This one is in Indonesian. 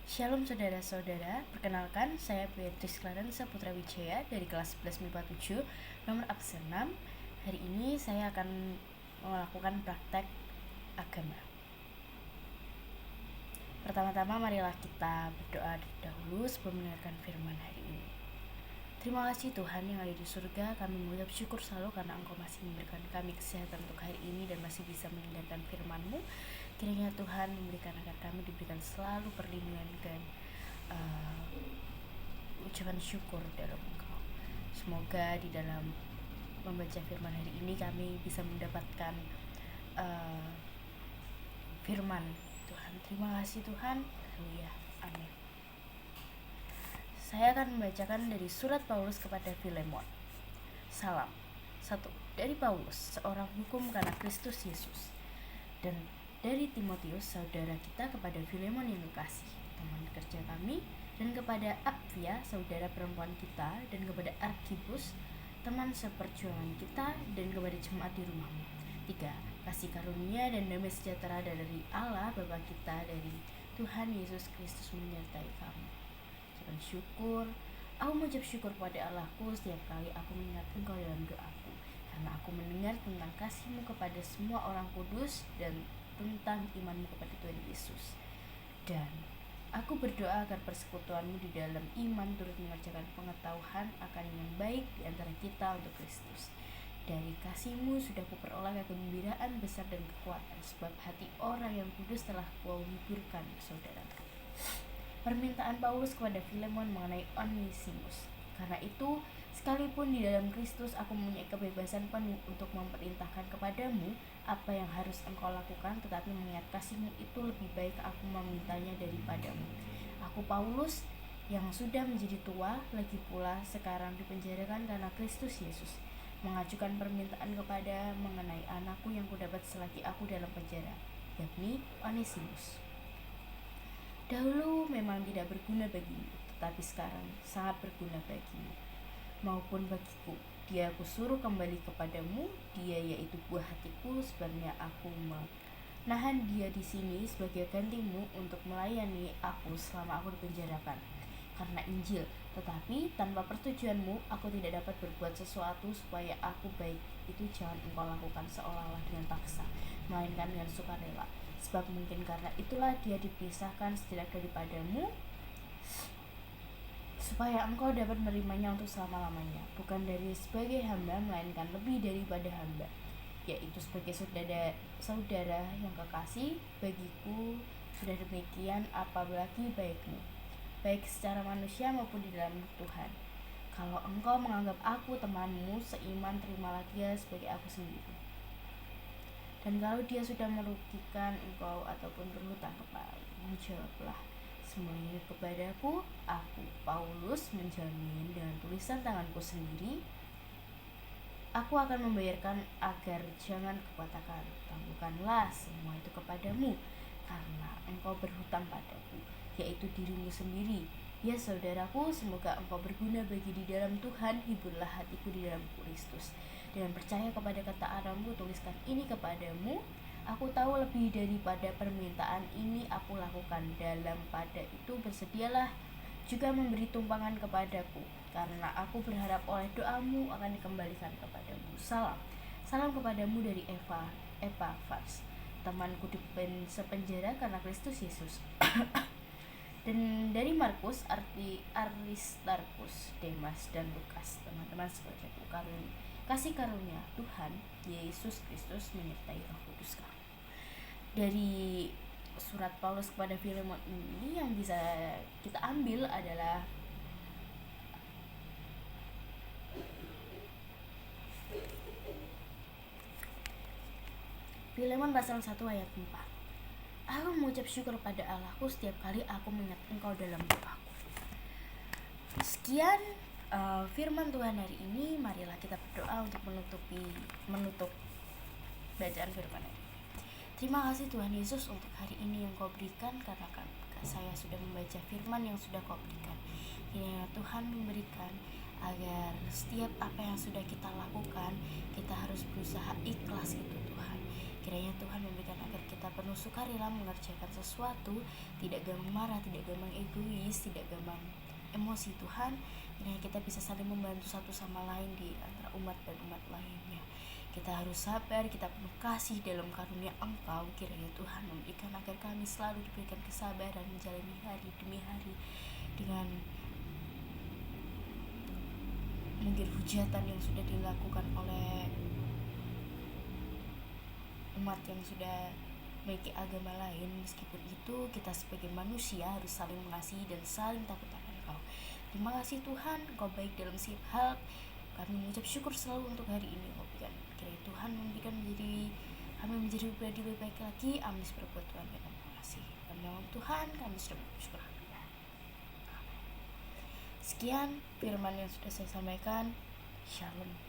Shalom saudara-saudara, perkenalkan saya Beatrice Clarence Putra Wijaya dari kelas 11 MIPA 7, nomor absen 6. Hari ini saya akan melakukan praktek agama. Pertama-tama marilah kita berdoa dahulu sebelum mendengarkan firman hari ini. Terima kasih Tuhan yang ada di surga, kami mengucap syukur selalu karena Engkau masih memberikan kami kesehatan untuk hari ini dan masih bisa mendengarkan firman-Mu. Kiranya Tuhan memberikan agar kami diberikan selalu perlindungan dan ucapan syukur dalam Engkau. Semoga di dalam membaca firman hari ini kami bisa mendapatkan firman Tuhan. Terima kasih Tuhan. Haleluya. Amin. Saya akan membacakan dari surat Paulus kepada Filemon. Salam. 1. Dari Paulus, seorang hukum karena Kristus Yesus. Dan dari Timotius, saudara kita, kepada Filemon yang kekasih, teman kerja kami, dan kepada Apfia, saudara perempuan kita, dan kepada Archibus, teman seperjuangan kita, dan kepada jemaat di rumahmu. 3. Kasih karunia dan damai sejahtera dari Allah Bapa kita, dari Tuhan Yesus Kristus menyertai kamu. Ucapan syukur. Aku mengucap syukur pada Allahku setiap kali aku mengingat Engkau dalam doaku, karena aku mendengar tentang kasih-Mu kepada semua orang kudus dan tentang iman-Mu kepada Tuhan Yesus. Dan aku berdoa agar persekutuan-Mu di dalam iman turut mengerjakan pengetahuan akan yang baik di antara kita untuk Kristus. Dari kasih-Mu sudah kuperoleh kegembiraan besar dan kekuatan, sebab hati orang yang kudus telah Kau hiburkan, saudara. Permintaan Paulus kepada Filemon mengenai Onesimus. Karena itu, sekalipun di dalam Kristus aku mempunyai kebebasan penuh untuk memerintahkan kepadamu apa yang harus engkau lakukan, tetapi mengingat kasih-Mu itu lebih baik aku memintanya daripadamu. Aku Paulus yang sudah menjadi tua, lagi pula sekarang dipenjarakan karena Kristus Yesus, mengajukan permintaan kepada mengenai anakku yang kudapat selagi aku dalam penjara, yakni Onesimus. Dahulu memang tidak berguna bagimu, tetapi sekarang sangat berguna bagimu, maupun bagiku. Dia aku suruh kembali kepadamu, dia yaitu buah hatiku, sebabnya aku menahan dia di sini sebagai gantimu untuk melayani aku selama aku dipenjarakan karena Injil. Tetapi tanpa persetujuanmu aku tidak dapat berbuat sesuatu supaya aku baik itu jangan engkau lakukan seolah-olah dengan paksa, melainkan dengan sukarela. Sebab mungkin karena itulah dia dipisahkan sejenak daripadamu, supaya engkau dapat menerimanya untuk selama-lamanya, bukan dari sebagai hamba, melainkan lebih daripada hamba, yaitu sebagai saudara yang kekasih bagiku. Sudah demikian, apalagi baikmu, baik secara manusia maupun di dalam Tuhan. Kalau engkau menganggap aku temanmu seiman, terimalah dia sebagai aku sendiri. Dan kalau dia sudah merugikan engkau ataupun berhutang kepadamu, jawablah semuanya kepadaku. Aku, Paulus, menjamin dengan tulisan tanganku sendiri, aku akan membayarkan agar jangan kukatakan, tangguhkanlah semua itu kepadamu, karena engkau berhutang padaku, yaitu dirimu sendiri. Ya saudaraku, semoga engkau berguna bagi di dalam Tuhan. Hiburlah hatiku di dalam Kristus. Dengan percaya kepada ketaatanmu, tuliskan ini kepadamu. Aku tahu lebih daripada permintaan ini aku lakukan. Dalam pada itu bersedialah juga memberi tumpangan kepadaku, karena aku berharap oleh doamu akan dikembalikan kepadamu. Salam kepadamu dari Epafras, temanku di sepenjara karena Kristus Yesus. Dan dari Markus, Aristarkus, Demas, dan Lukas, teman-teman sekerjaku. Kasih karunia Tuhan Yesus Kristus menyertai Roh Kudus kamu. Dari surat Paulus kepada Filemon ini yang bisa kita ambil adalah Filemon pasal 1 ayat 4. Aku mengucap syukur pada Allahku setiap kali aku mengingat engkau dalam doaku. Sekian firman Tuhan hari ini. Marilah kita berdoa untuk menutup bacaan firman ini. Terima kasih Tuhan Yesus untuk hari ini yang Kau berikan, karena saya sudah membaca firman yang sudah Kau berikan. Kiranya Tuhan memberikan agar setiap apa yang sudah kita lakukan, kita harus berusaha ikhlas itu Tuhan. Kiranya Tuhan memberikan agar kita kita penuh sukarela mengerjakan sesuatu, tidak gampang marah, tidak gampang egois, tidak gampang emosi Tuhan. Kiranya kita bisa saling membantu satu sama lain di antara umat dan umat lainnya. Kita harus sabar, kita penuh kasih dalam karunia Engkau. Kiranya Tuhan memberikan agar kami selalu diberikan kesabaran menjalani hari demi hari dengan mungkin hujatan yang sudah dilakukan oleh umat yang sudah memiliki agama lain. Meskipun itu, kita sebagai manusia harus saling mengasihi dan saling takut akan Engkau. Terima kasih Tuhan, Engkau baik dalam setiap hal. Kami mengucap syukur selalu untuk hari ini. Kiranya Tuhan memberikan kami menjadi pribadi lebih baik lagi. Amin. Berbuat Tuhan dan terima kasih. Dalam nama Tuhan kami sudah bersyukur. Sekian firman yang sudah saya sampaikan. Shalom.